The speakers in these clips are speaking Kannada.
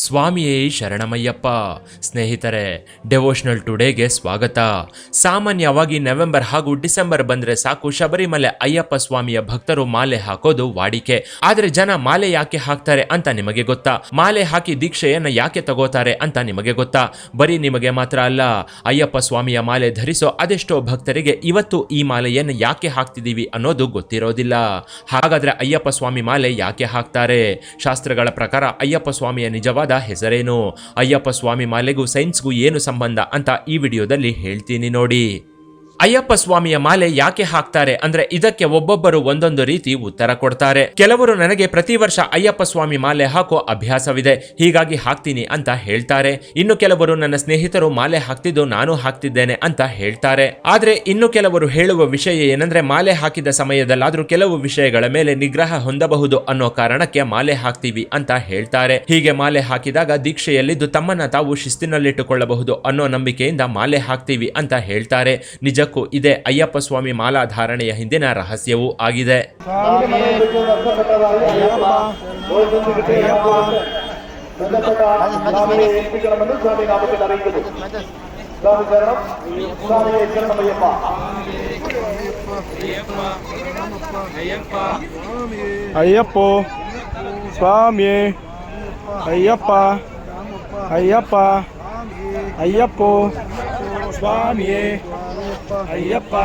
ಸ್ವಾಮಿಯೇ ಶರಣಮಯ್ಯಪ್ಪ. ಸ್ನೇಹಿತರೆ, ಡೆವೋಷನಲ್ ಟುಡೇಗೆ ಸ್ವಾಗತ. ಸಾಮಾನ್ಯವಾಗಿ ನವೆಂಬರ್ ಹಾಗೂ ಡಿಸೆಂಬರ್ ಬಂದ್ರೆ ಸಾಕು, ಶಬರಿಮಲೆ ಅಯ್ಯಪ್ಪ ಸ್ವಾಮಿಯ ಭಕ್ತರು ಮಾಲೆ ಹಾಕೋದು ವಾಡಿಕೆ. ಆದ್ರೆ ಜನ ಮಾಲೆ ಯಾಕೆ ಹಾಕ್ತಾರೆ ಅಂತ ನಿಮಗೆ ಗೊತ್ತಾ? ಮಾಲೆ ಹಾಕಿ ದೀಕ್ಷೆಯನ್ನ ಯಾಕೆ ತಗೋತಾರೆ ಅಂತ ನಿಮಗೆ ಗೊತ್ತಾ? ಬರೀ ನಿಮಗೆ ಮಾತ್ರ ಅಲ್ಲ, ಅಯ್ಯಪ್ಪ ಸ್ವಾಮಿಯ ಮಾಲೆ ಧರಿಸೋ ಅದೆಷ್ಟೋ ಭಕ್ತರಿಗೆ ಇವತ್ತು ಈ ಮಾಲೆಯನ್ನು ಯಾಕೆ ಹಾಕ್ತಿದೀವಿ ಅನ್ನೋದು ಗೊತ್ತಿರೋದಿಲ್ಲ. ಹಾಗಾದ್ರೆ ಅಯ್ಯಪ್ಪ ಸ್ವಾಮಿ ಮಾಲೆ ಯಾಕೆ ಹಾಕ್ತಾರೆ? ಶಾಸ್ತ್ರಗಳ ಪ್ರಕಾರ ಅಯ್ಯಪ್ಪ ಸ್ವಾಮಿಯ ನಿಜವಾದ ಹೆಸರೇನು? ಅಯ್ಯಪ್ಪ ಸ್ವಾಮಿ ಮಾಲೆಗೂ ಸೈನ್ಸ್ಗೂ ಏನು ಸಂಬಂಧ ಅಂತ ಈ ವಿಡಿಯೋದಲ್ಲಿ ಹೇಳ್ತೀನಿ ನೋಡಿ. ಅಯ್ಯಪ್ಪ ಸ್ವಾಮಿಯ ಮಾಲೆ ಯಾಕೆ ಹಾಕ್ತಾರೆ ಅಂದ್ರೆ ಇದಕ್ಕೆ ಒಬ್ಬೊಬ್ಬರು ಒಂದೊಂದು ರೀತಿ ಉತ್ತರ ಕೊಡ್ತಾರೆ. ಕೆಲವರು ನನಗೆ ಪ್ರತಿ ವರ್ಷ ಅಯ್ಯಪ್ಪ ಸ್ವಾಮಿ ಮಾಲೆ ಹಾಕೋ ಅಭ್ಯಾಸವಿದೆ, ಹೀಗಾಗಿ ಹಾಕ್ತೀನಿ ಅಂತ ಹೇಳ್ತಾರೆ. ಇನ್ನು ಕೆಲವರು ನನ್ನ ಸ್ನೇಹಿತರು ಮಾಲೆ ಹಾಕ್ತಿದ್ದು ನಾನು ಹಾಕ್ತಿದ್ದೇನೆ ಅಂತ ಹೇಳ್ತಾರೆ. ಆದ್ರೆ ಇನ್ನು ಕೆಲವರು ಹೇಳುವ ವಿಷಯ ಏನಂದ್ರೆ, ಮಾಲೆ ಹಾಕಿದ ಸಮಯದಲ್ಲಾದ್ರೂ ಕೆಲವು ವಿಷಯಗಳ ಮೇಲೆ ನಿಗ್ರಹ ಹೊಂದಬಹುದು ಅನ್ನೋ ಕಾರಣಕ್ಕೆ ಮಾಲೆ ಹಾಕ್ತೀವಿ ಅಂತ ಹೇಳ್ತಾರೆ. ಹೀಗೆ ಮಾಲೆ ಹಾಕಿದಾಗ ದೀಕ್ಷೆಯಲ್ಲಿದ್ದು ತಮ್ಮನ್ನ ತಾವು ಶಿಸ್ತಿನಲ್ಲಿಟ್ಟುಕೊಳ್ಳಬಹುದು ಅನ್ನೋ ನಂಬಿಕೆಯಿಂದ ಮಾಲೆ ಹಾಕ್ತೀವಿ ಅಂತ ಹೇಳ್ತಾರೆ. ನಿಜ ಇದೆ ಅಯ್ಯಪ್ಪ ಸ್ವಾಮಿ ಮಾಲಾ ಧಾರಣೆಯ ಹಿಂದಿನ ರಹಸ್ಯವೂ ಆಗಿದೆ. ಅಯ್ಯಪ್ಪ ಸ್ವಾಮಿ ಅಯ್ಯಪ್ಪ ಅಯ್ಯಪ್ಪ ಅಯ್ಯಪ್ಪ ಸ್ವಾಮಿಯೇ ಅಯ್ಯಪ್ಪ.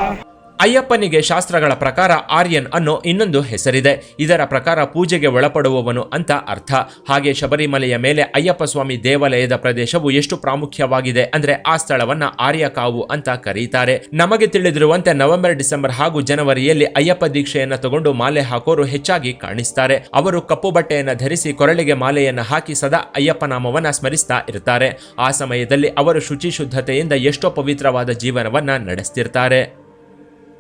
ಅಯ್ಯಪ್ಪನಿಗೆ ಶಾಸ್ತ್ರಗಳ ಪ್ರಕಾರ ಆರ್ಯನ್ ಅನ್ನೋ ಇನ್ನೊಂದು ಹೆಸರಿದೆ. ಇದರ ಪ್ರಕಾರ ಪೂಜೆಗೆ ಒಳಪಡುವವನು ಅಂತ ಅರ್ಥ. ಹಾಗೆ ಶಬರಿಮಲೆಯ ಮೇಲೆ ಅಯ್ಯಪ್ಪ ಸ್ವಾಮಿ ದೇವಾಲಯದ ಪ್ರದೇಶವು ಎಷ್ಟು ಪ್ರಾಮುಖ್ಯವಾಗಿದೆ ಅಂದ್ರೆ ಆ ಸ್ಥಳವನ್ನ ಆರ್ಯಕಾವು ಅಂತ ಕರೀತಾರೆ. ನಮಗೆ ತಿಳಿದಿರುವಂತೆ ನವೆಂಬರ್, ಡಿಸೆಂಬರ್ ಹಾಗೂ ಜನವರಿಯಲ್ಲಿ ಅಯ್ಯಪ್ಪ ದೀಕ್ಷೆಯನ್ನ ತಗೊಂಡು ಮಾಲೆ ಹಾಕೋರು ಹೆಚ್ಚಾಗಿ ಕಾಣಿಸ್ತಾರೆ. ಅವರು ಕಪ್ಪು ಬಟ್ಟೆಯನ್ನ ಧರಿಸಿ ಕೊರಳಿಗೆ ಮಾಲೆಯನ್ನ ಹಾಕಿ ಸದಾ ಅಯ್ಯಪ್ಪ ನಾಮವನ್ನ ಸ್ಮರಿಸ್ತಾ ಇರ್ತಾರೆ. ಆ ಸಮಯದಲ್ಲಿ ಅವರು ಶುಚಿ ಶುದ್ಧತೆಯಿಂದ ಎಷ್ಟೋ ಪವಿತ್ರವಾದ ಜೀವನವನ್ನ ನಡೆಸ್ತಿರ್ತಾರೆ.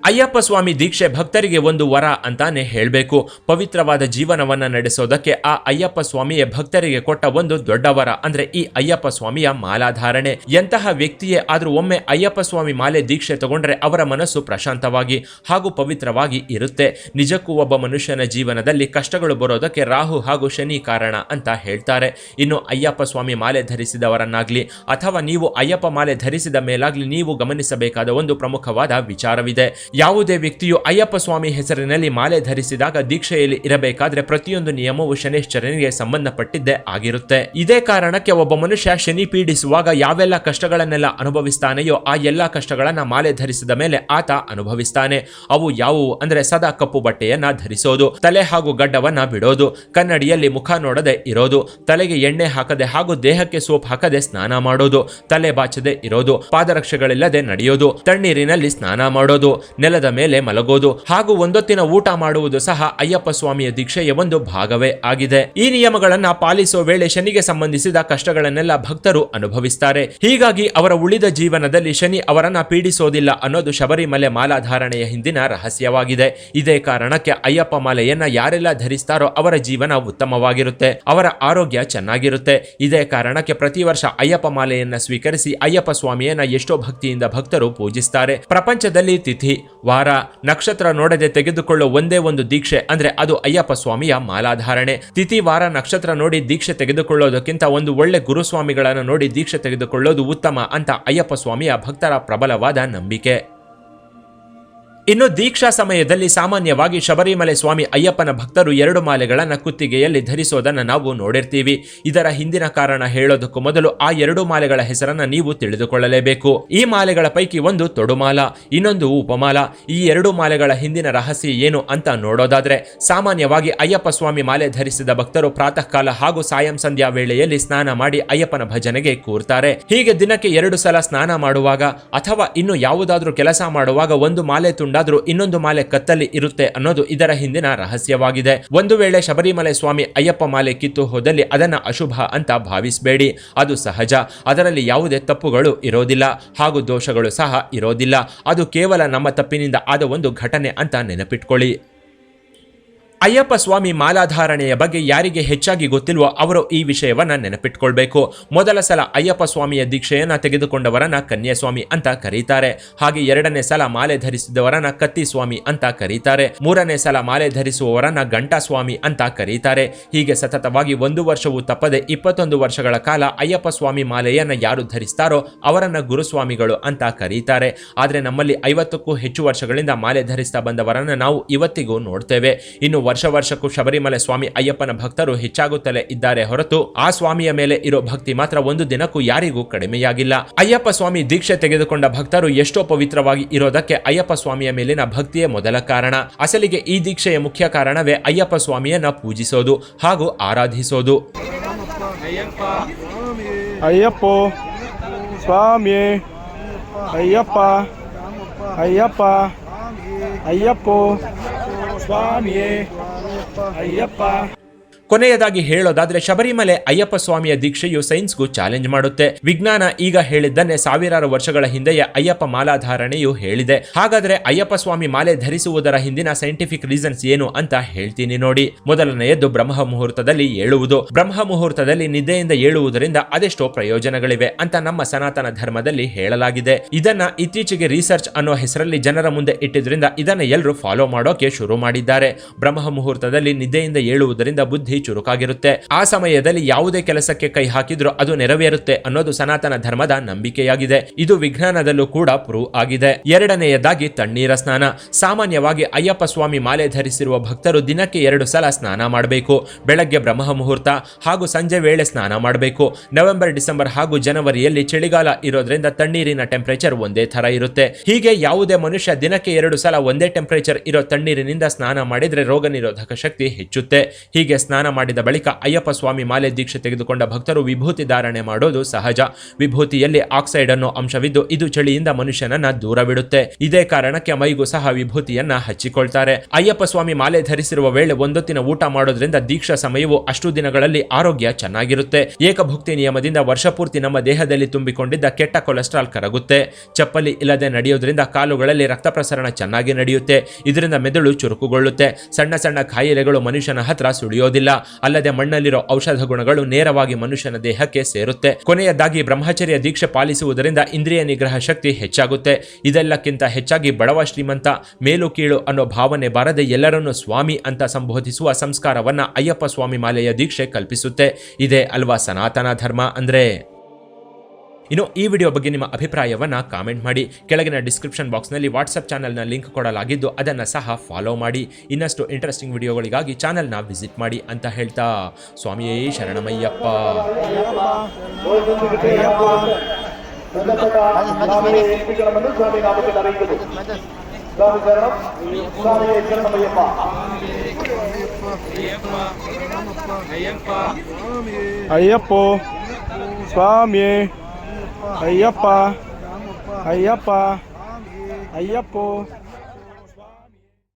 ಅಯ್ಯಪ್ಪ ಸ್ವಾಮಿ ದೀಕ್ಷೆ ಭಕ್ತರಿಗೆ ಒಂದು ವರ ಅಂತಾನೆ ಹೇಳಬೇಕು. ಪವಿತ್ರವಾದ ಜೀವನವನ್ನ ನಡೆಸೋದಕ್ಕೆ ಆ ಅಯ್ಯಪ್ಪ ಸ್ವಾಮಿಯೇ ಭಕ್ತರಿಗೆ ಕೊಟ್ಟ ಒಂದು ದೊಡ್ಡ ವರ ಅಂದ್ರೆ ಈ ಅಯ್ಯಪ್ಪ ಸ್ವಾಮಿಯ ಮಾಲಾಧಾರಣೆ. ಎಂತಹ ವ್ಯಕ್ತಿಯೇ ಆದ್ರೂ ಒಮ್ಮೆ ಅಯ್ಯಪ್ಪ ಸ್ವಾಮಿ ಮಾಲೆ ದೀಕ್ಷೆ ತಗೊಂಡ್ರೆ ಅವರ ಮನಸ್ಸು ಪ್ರಶಾಂತವಾಗಿ ಹಾಗೂ ಪವಿತ್ರವಾಗಿ ಇರುತ್ತೆ. ನಿಜಕ್ಕೂ ಒಬ್ಬ ಮನುಷ್ಯನ ಜೀವನದಲ್ಲಿ ಕಷ್ಟಗಳು ಬರೋದಕ್ಕೆ ರಾಹು ಹಾಗೂ ಶನಿ ಕಾರಣ ಅಂತ ಹೇಳ್ತಾರೆ. ಇನ್ನು ಅಯ್ಯಪ್ಪ ಸ್ವಾಮಿ ಮಾಲೆ ಧರಿಸಿದವರನ್ನಾಗ್ಲಿ ಅಥವಾ ನೀವು ಅಯ್ಯಪ್ಪ ಮಾಲೆ ಧರಿಸಿದ ಮೇಲಾಗ್ಲಿ ನೀವು ಗಮನಿಸಬೇಕಾದ ಒಂದು ಪ್ರಮುಖವಾದ ವಿಚಾರವಿದೆ. ಯಾವುದೇ ವ್ಯಕ್ತಿಯು ಅಯ್ಯಪ್ಪ ಸ್ವಾಮಿ ಹೆಸರಿನಲ್ಲಿ ಮಾಲೆ ಧರಿಸಿದಾಗ ದೀಕ್ಷೆಯಲ್ಲಿ ಇರಬೇಕಾದ್ರೆ ಪ್ರತಿಯೊಂದು ನಿಯಮವು ಶನೇಶ್ವರನಿಗೆ ಸಂಬಂಧಪಟ್ಟಿದ್ದೇ ಆಗಿರುತ್ತೆ. ಇದೇ ಕಾರಣಕ್ಕೆ ಒಬ್ಬ ಮನುಷ್ಯ ಶನಿ ಪೀಡಿಸುವಾಗ ಯಾವೆಲ್ಲ ಕಷ್ಟಗಳನ್ನೆಲ್ಲ ಅನುಭವಿಸ್ತಾನೆಯೋ ಆ ಎಲ್ಲಾ ಕಷ್ಟಗಳನ್ನ ಮಾಲೆ ಧರಿಸಿದ ಮೇಲೆ ಆತ ಅನುಭವಿಸ್ತಾನೆ. ಅವು ಯಾವುವು ಅಂದ್ರೆ ಸದಾ ಕಪ್ಪು ಬಟ್ಟೆಯನ್ನ ಧರಿಸೋದು, ತಲೆ ಹಾಗೂ ಗಡ್ಡವನ್ನ ಬಿಡೋದು, ಕನ್ನಡಿಯಲ್ಲಿ ಮುಖ ನೋಡದೆ ಇರೋದು, ತಲೆಗೆ ಎಣ್ಣೆ ಹಾಕದೆ ಹಾಗೂ ದೇಹಕ್ಕೆ ಸೋಪ್ ಹಾಕದೆ ಸ್ನಾನ ಮಾಡೋದು, ತಲೆ ಬಾಚದೆ ಇರೋದು, ಪಾದರಕ್ಷೆಗಳಿಲ್ಲದೆ ನಡೆಯೋದು, ತಣ್ಣೀರಿನಲ್ಲಿ ಸ್ನಾನ ಮಾಡೋದು, ನೆಲದ ಮೇಲೆ ಮಲಗೋದು ಹಾಗೂ ಒಂದೊತ್ತಿನ ಊಟ ಮಾಡುವುದು ಸಹ ಅಯ್ಯಪ್ಪ ಸ್ವಾಮಿಯ ದೀಕ್ಷೆಯ ಒಂದು ಭಾಗವೇ ಆಗಿದೆ. ಈ ನಿಯಮಗಳನ್ನ ಪಾಲಿಸೋ ವೇಳೆ ಶನಿಗೆ ಸಂಬಂಧಿಸಿದ ಕಷ್ಟಗಳನ್ನೆಲ್ಲ ಭಕ್ತರು ಅನುಭವಿಸ್ತಾರೆ. ಹೀಗಾಗಿ ಅವರ ಉಳಿದ ಜೀವನದಲ್ಲಿ ಶನಿ ಅವರನ್ನ ಪೀಡಿಸೋದಿಲ್ಲ ಅನ್ನೋದು ಶಬರಿಮಲೆ ಮಾಲಾಧಾರಣೆಯ ಹಿಂದಿನ ರಹಸ್ಯವಾಗಿದೆ. ಇದೇ ಕಾರಣಕ್ಕೆ ಅಯ್ಯಪ್ಪ ಮಾಲೆಯನ್ನ ಯಾರೆಲ್ಲ ಧರಿಸ್ತಾರೋ ಅವರ ಜೀವನ ಉತ್ತಮವಾಗಿರುತ್ತೆ, ಅವರ ಆರೋಗ್ಯ ಚೆನ್ನಾಗಿರುತ್ತೆ. ಇದೇ ಕಾರಣಕ್ಕೆ ಪ್ರತಿ ವರ್ಷ ಅಯ್ಯಪ್ಪ ಮಾಲೆಯನ್ನ ಸ್ವೀಕರಿಸಿ ಅಯ್ಯಪ್ಪ ಸ್ವಾಮಿಯನ್ನ ಎಷ್ಟೋ ಭಕ್ತಿಯಿಂದ ಭಕ್ತರು ಪೂಜಿಸ್ತಾರೆ. ಪ್ರಪಂಚದಲ್ಲಿ ತಿಥಿ, ವಾರ, ನಕ್ಷತ್ರ ನೋಡದೆ ತೆಗೆದುಕೊಳ್ಳೋ ಒಂದೇ ಒಂದು ದೀಕ್ಷೆ ಅಂದ್ರೆ ಅದು ಅಯ್ಯಪ್ಪ ಸ್ವಾಮಿಯ ಮಾಲಾಧಾರಣೆ. ತಿಥಿ, ವಾರ, ನಕ್ಷತ್ರ ನೋಡಿ ದೀಕ್ಷೆ ತೆಗೆದುಕೊಳ್ಳೋದಕ್ಕಿಂತ ಒಂದು ಒಳ್ಳೆ ಗುರುಸ್ವಾಮಿಗಳನ್ನು ನೋಡಿ ದೀಕ್ಷೆ ತೆಗೆದುಕೊಳ್ಳೋದು ಉತ್ತಮ ಅಂತ ಅಯ್ಯಪ್ಪ ಸ್ವಾಮಿಯ ಭಕ್ತರ ಪ್ರಬಲವಾದ ನಂಬಿಕೆ. ಇನ್ನು ದೀಕ್ಷಾ ಸಮಯದಲ್ಲಿ ಸಾಮಾನ್ಯವಾಗಿ ಶಬರಿಮಲೆ ಸ್ವಾಮಿ ಅಯ್ಯಪ್ಪನ ಭಕ್ತರು 2 ಮಾಲೆಗಳನ್ನು ಕುತ್ತಿಗೆಯಲ್ಲಿ ಧರಿಸೋದನ್ನು ನಾವು ನೋಡಿರ್ತೀವಿ. ಇದರ ಹಿಂದಿನ ಕಾರಣ ಹೇಳೋದಕ್ಕೂ ಮೊದಲು ಆ 2 ಮಾಲೆಗಳ ಹೆಸರನ್ನ ನೀವು ತಿಳಿದುಕೊಳ್ಳಲೇಬೇಕು. ಈ ಮಾಲೆಗಳ ಪೈಕಿ ಒಂದು ತೊಡುಮಾಲ, ಇನ್ನೊಂದು ಉಪಮಾಲ. ಈ 2 ಮಾಲೆಗಳ ಹಿಂದಿನ ರಹಸ್ಯ ಏನು ಅಂತ ನೋಡೋದಾದ್ರೆ, ಸಾಮಾನ್ಯವಾಗಿ ಅಯ್ಯಪ್ಪ ಸ್ವಾಮಿ ಮಾಲೆ ಧರಿಸಿದ ಭಕ್ತರು ಪ್ರಾತಃ ಕಾಲ ಹಾಗೂ ಸಾಯಂ ಸಂಧ್ಯಾ ವೇಳೆಯಲ್ಲಿ ಸ್ನಾನ ಮಾಡಿ ಅಯ್ಯಪ್ಪನ ಭಜನೆಗೆ ಕೂರ್ತಾರೆ. ಹೀಗೆ ದಿನಕ್ಕೆ 2 ಸಲ ಸ್ನಾನ ಮಾಡುವಾಗ ಅಥವಾ ಇನ್ನು ಯಾವುದಾದ್ರೂ ಕೆಲಸ ಮಾಡುವಾಗ ಒಂದು ಮಾಲೆ ತುಂಡಾದ್ರೂ ಇನ್ನೊಂದು ಮಾಲೆ ಕತ್ತಲ್ಲಿ ಇರುತ್ತೆ ಅನ್ನೋದು ಇದರ ಹಿಂದಿನ ರಹಸ್ಯವಾಗಿದೆ. ಒಂದು ವೇಳೆ ಶಬರಿಮಲೆ ಸ್ವಾಮಿ ಅಯ್ಯಪ್ಪ ಮಾಲೆ ಕಿತ್ತು ಹೋದಲ್ಲಿ ಅದನ್ನ ಅಶುಭ ಅಂತ ಭಾವಿಸಬೇಡಿ. ಅದು ಸಹಜ, ಅದರಲ್ಲಿ ಯಾವುದೇ ತಪ್ಪುಗಳು ಇರೋದಿಲ್ಲ ಹಾಗೂ ದೋಷಗಳು ಸಹ ಇರೋದಿಲ್ಲ. ಅದು ಕೇವಲ ನಮ್ಮ ತಪ್ಪಿನಿಂದ ಆದ ಒಂದು ಘಟನೆ ಅಂತ ನೆನಪಿಟ್ಕೊಳ್ಳಿ. ಅಯ್ಯಪ್ಪ ಸ್ವಾಮಿ ಮಾಲಾಧಾರಣೆಯ ಬಗ್ಗೆ ಯಾರಿಗೆ ಹೆಚ್ಚಾಗಿ ಗೊತ್ತಿಲ್ವೋ ಅವರು ಈ ವಿಷಯವನ್ನ ನೆನಪಿಟ್ಕೊಳ್ಬೇಕು. ಮೊದಲ ಸಲ ಅಯ್ಯಪ್ಪ ಸ್ವಾಮಿಯ ದೀಕ್ಷೆಯನ್ನ ತೆಗೆದುಕೊಂಡವರನ್ನ ಕನ್ಯಾಸ್ವಾಮಿ ಅಂತ ಕರೀತಾರೆ. ಹಾಗೆ ಎರಡನೇ ಸಲ ಮಾಲೆ ಧರಿಸಿದವರನ್ನ ಕತ್ತಿ ಸ್ವಾಮಿ ಅಂತ ಕರೀತಾರೆ. ಮೂರನೇ ಸಲ ಮಾಲೆ ಧರಿಸುವವರನ್ನ ಗಂಟಾ ಸ್ವಾಮಿ ಅಂತ ಕರೀತಾರೆ. ಹೀಗೆ ಸತತವಾಗಿ 1 ವರ್ಷವೂ ತಪ್ಪದೆ 21 ವರ್ಷಗಳ ಕಾಲ ಅಯ್ಯಪ್ಪ ಸ್ವಾಮಿ ಮಾಲೆಯನ್ನ ಯಾರು ಧರಿಸ್ತಾರೋ ಅವರನ್ನ ಗುರುಸ್ವಾಮಿಗಳು ಅಂತ ಕರೀತಾರೆ. ಆದ್ರೆ ನಮ್ಮಲ್ಲಿ 50ಕ್ಕೂ ಹೆಚ್ಚು ವರ್ಷಗಳಿಂದ ಮಾಲೆ ಧರಿಸ್ತಾ ಬಂದವರನ್ನ ನಾವು ಇವತ್ತಿಗೂ ನೋಡ್ತೇವೆ. ಇನ್ನು ವರ್ಷಕ್ಕೂ ಶಬರಿಮಲೆ ಸ್ವಾಮಿ ಅಯ್ಯಪ್ಪನ ಭಕ್ತರು ಹೆಚ್ಚಾಗುತ್ತಲೇ ಇದ್ದಾರೆ ಹೊರತು ಆ ಸ್ವಾಮಿಯ ಮೇಲೆ ಇರೋ ಭಕ್ತಿ ಮಾತ್ರ ಒಂದು ದಿನಕ್ಕೂ ಯಾರಿಗೂ ಕಡಿಮೆಯಾಗಿಲ್ಲ. ಅಯ್ಯಪ್ಪ ಸ್ವಾಮಿ ದೀಕ್ಷೆ ತೆಗೆದುಕೊಂಡ ಭಕ್ತರು ಎಷ್ಟೋ ಪವಿತ್ರವಾಗಿ ಇರೋದಕ್ಕೆ ಅಯ್ಯಪ್ಪ ಸ್ವಾಮಿಯ ಮೇಲಿನ ಭಕ್ತಿಯೇ ಮೊದಲ ಕಾರಣ. ಅಸಲಿಗೆ ಈ ದೀಕ್ಷೆಯ ಮುಖ್ಯ ಕಾರಣವೇ ಅಯ್ಯಪ್ಪ ಸ್ವಾಮಿಯನ್ನ ಪೂಜಿಸೋದು ಹಾಗೂ ಆರಾಧಿಸೋದು. ಅಯ್ಯಪ್ಪ ಸ್ವಾಮಿ ಅಯ್ಯಪ್ಪ ಅಯ್ಯಪ್ಪ ಅಯ್ಯಪ್ಪ ಸ್ವಾಮಿ ಅಯ್ಯಪ್ಪ. ಕೊನೆಯದಾಗಿ ಹೇಳೋದಾದ್ರೆ ಶಬರಿಮಲೆ ಅಯ್ಯಪ್ಪ ಸ್ವಾಮಿಯ ದೀಕ್ಷೆಯು ಸೈನ್ಸ್ಗೂ ಚಾಲೆಂಜ್ ಮಾಡುತ್ತೆ. ವಿಜ್ಞಾನ ಈಗ ಹೇಳಿದ್ದನ್ನೇ ಸಾವಿರಾರು ವರ್ಷಗಳ ಹಿಂದೆಯೇ ಅಯ್ಯಪ್ಪ ಮಾಲಾಧಾರಣೆಯು ಹೇಳಿದೆ. ಹಾಗಾದ್ರೆ ಅಯ್ಯಪ್ಪ ಸ್ವಾಮಿ ಮಾಲೆ ಧರಿಸುವುದರ ಹಿಂದಿನ ಸೈಂಟಿಫಿಕ್ ರೀಸನ್ಸ್ ಏನು ಅಂತ ಹೇಳ್ತೀನಿ ನೋಡಿ. ಮೊದಲನೆಯದ್ದು ಬ್ರಹ್ಮ ಮುಹೂರ್ತದಲ್ಲಿ ಏಳುವುದು. ಬ್ರಹ್ಮ ಮುಹೂರ್ತದಲ್ಲಿ ನಿದ್ದೆಯಿಂದ ಏಳುವುದರಿಂದ ಅದೆಷ್ಟೋ ಪ್ರಯೋಜನಗಳಿವೆ ಅಂತ ನಮ್ಮ ಸನಾತನ ಧರ್ಮದಲ್ಲಿ ಹೇಳಲಾಗಿದೆ. ಇದನ್ನ ಇತ್ತೀಚೆಗೆ ರಿಸರ್ಚ್ ಅನ್ನೋ ಹೆಸರಲ್ಲಿ ಜನರ ಮುಂದೆ ಇಟ್ಟಿದ್ರಿಂದ ಇದನ್ನ ಎಲ್ಲರೂ ಫಾಲೋ ಮಾಡೋಕೆ ಶುರು ಮಾಡಿದ್ದಾರೆ. ಬ್ರಹ್ಮ ಮುಹೂರ್ತದಲ್ಲಿ ನಿದ್ದೆಯಿಂದ ಏಳುವುದರಿಂದ ಬುದ್ಧಿ ಚುರುಕಾಗಿರುತ್ತೆ. ಆ ಸಮಯದಲ್ಲಿ ಯಾವುದೇ ಕೆಲಸಕ್ಕೆ ಕೈ ಹಾಕಿದ್ರೂ ಅದು ನೆರವೇರುತ್ತೆ ಅನ್ನೋದು ಸನಾತನ ಧರ್ಮದ ನಂಬಿಕೆಯಾಗಿದೆ. ಇದು ವಿಜ್ಞಾನದಲ್ಲೂ ಕೂಡ ಪ್ರೂವ್ ಆಗಿದೆ. ಎರಡನೆಯದಾಗಿ ತಣ್ಣೀರ ಸ್ನಾನ. ಸಾಮಾನ್ಯವಾಗಿ ಅಯ್ಯಪ್ಪ ಸ್ವಾಮಿ ಮಾಲೆ ಧರಿಸಿರುವ ಭಕ್ತರು ದಿನಕ್ಕೆ 2 ಸಲ ಸ್ನಾನ ಮಾಡಬೇಕು. ಬೆಳಗ್ಗೆ ಬ್ರಹ್ಮ ಮುಹೂರ್ತ ಹಾಗೂ ಸಂಜೆ ವೇಳೆ ಸ್ನಾನ ಮಾಡಬೇಕು. ನವೆಂಬರ್, ಡಿಸೆಂಬರ್ ಹಾಗೂ ಜನವರಿಯಲ್ಲಿ ಚಳಿಗಾಲ ಇರೋದ್ರಿಂದ ತಣ್ಣೀರಿನ ಟೆಂಪರೇಚರ್ ಒಂದೇ ತರ ಇರುತ್ತೆ. ಹೀಗೆ ಯಾವುದೇ ಮನುಷ್ಯ ದಿನಕ್ಕೆ 2 ಸಲ ಒಂದೇ ಟೆಂಪರೇಚರ್ ಇರೋ ತಣ್ಣೀರಿನಿಂದ ಸ್ನಾನ ಮಾಡಿದ್ರೆ ರೋಗ ನಿರೋಧಕ ಶಕ್ತಿ ಹೆಚ್ಚುತ್ತೆ. ಹೀಗೆ ಸ್ನಾನ ಮಾಡಿದ ಬಳಿಕ ಅಯ್ಯಪ್ಪ ಸ್ವಾಮಿ ಮಾಲೆ ದೀಕ್ಷೆ ತೆಗೆದುಕೊಂಡ ಭಕ್ತರು ವಿಭೂತಿ ಧಾರಣೆ ಮಾಡೋದು ಸಹಜ. ವಿಭೂತಿಯಲ್ಲಿ ಆಕ್ಸೈಡ್ ಅನ್ನೋ ಅಂಶವಿದ್ದು ಇದು ಚಳಿಯಿಂದ ಮನುಷ್ಯನನ್ನ ದೂರವಿಡುತ್ತೆ. ಇದೇ ಕಾರಣಕ್ಕೆ ಮೈಗೂ ಸಹ ವಿಭೂತಿಯನ್ನ ಹಚ್ಚಿಕೊಳ್ತಾರೆ. ಅಯ್ಯಪ್ಪ ಸ್ವಾಮಿ ಮಾಲೆ ಧರಿಸಿರುವ ವೇಳೆ ಒಂದೊತ್ತಿನ ಊಟ ಮಾಡೋದ್ರಿಂದ ದೀಕ್ಷಾ ಸಮಯವು ಅಷ್ಟು ದಿನಗಳಲ್ಲಿ ಆರೋಗ್ಯ ಚೆನ್ನಾಗಿರುತ್ತೆ. ಏಕಭುಕ್ತಿ ನಿಯಮದಿಂದ ವರ್ಷಪೂರ್ತಿ ನಮ್ಮ ದೇಹದಲ್ಲಿ ತುಂಬಿಕೊಂಡಿದ್ದ ಕೆಟ್ಟ ಕೊಲೆಸ್ಟ್ರಾಲ್ ಕರಗುತ್ತೆ. ಚಪ್ಪಲಿ ಇಲ್ಲದೆ ನಡೆಯೋದ್ರಿಂದ ಕಾಲುಗಳಲ್ಲಿ ರಕ್ತ ಪ್ರಸರಣ ಚೆನ್ನಾಗಿ ನಡೆಯುತ್ತೆ. ಇದರಿಂದ ಮೆದುಳು ಚುರುಕುಗೊಳ್ಳುತ್ತೆ. ಸಣ್ಣ ಸಣ್ಣ ಕಾಯಿಲೆಗಳು ಮನುಷ್ಯನ ಹತ್ರ ಸುಳಿಯೋದಿಲ್ಲ. ಅಲ್ಲದೆ ಮಣ್ಣಲ್ಲಿರೋ ಔಷಧ ಗುಣಗಳು ನೇರವಾಗಿ ಮನುಷ್ಯನ ದೇಹಕ್ಕೆ ಸೇರುತ್ತೆ. ಕೊನೆಯದಾಗಿ ಬ್ರಹ್ಮಚರ್ಯ ದೀಕ್ಷೆ ಪಾಲಿಸುವುದರಿಂದ ಇಂದ್ರಿಯ ನಿಗ್ರಹ ಶಕ್ತಿ ಹೆಚ್ಚಾಗುತ್ತೆ. ಇದೆಲ್ಲಕ್ಕಿಂತ ಹೆಚ್ಚಾಗಿ ಬಡವ ಶ್ರೀಮಂತ ಮೇಲು ಕೀಳು ಅನ್ನೋ ಭಾವನೆ ಬಾರದೆ ಎಲ್ಲರನ್ನೂ ಸ್ವಾಮಿ ಅಂತ ಸಂಬೋಧಿಸುವ ಸಂಸ್ಕಾರವನ್ನ ಅಯ್ಯಪ್ಪ ಸ್ವಾಮಿ ಮಾಲೆಯ ದೀಕ್ಷೆ ಕಲ್ಪಿಸುತ್ತೆ. ಇದೇ ಅಲ್ವಾ ಸನಾತನ ಧರ್ಮ ಅಂದ್ರೆ. ಇನ್ನು ಈ ವಿಡಿಯೋ ಬಗ್ಗೆ ನಿಮ್ಮ ಅಭಿಪ್ರಾಯವನ್ನ ಕಾಮೆಂಟ್ ಮಾಡಿ. ಕೆಳಗಿನ ಡಿಸ್ಕ್ರಿಪ್ಷನ್ ಬಾಕ್ಸ್ನಲ್ಲಿ ವಾಟ್ಸ್ಆಪ್ ಚಾನಲ್ನ ಲಿಂಕ್ ಕೊಡಲಾಗಿದ್ದು ಅದನ್ನು ಸಹ ಫಾಲೋ ಮಾಡಿ. ಇನ್ನಷ್ಟು ಇಂಟ್ರೆಸ್ಟಿಂಗ್ ವಿಡಿಯೋಗಳಿಗಾಗಿ ಚಾನಲ್ನ ವಿಸಿಟ್ ಮಾಡಿ ಅಂತ ಹೇಳ್ತಾ ಸ್ವಾಮಿಯೇ ಶರಣಮಯ್ಯಪ್ಪ. ಅಯ್ಯಪ್ಪ ಸ್ವಾಮಿ ಅಯ್ಯಪ್ಪ ಅಯ್ಯಪ್ಪ ಅಯ್ಯಪ್ಪ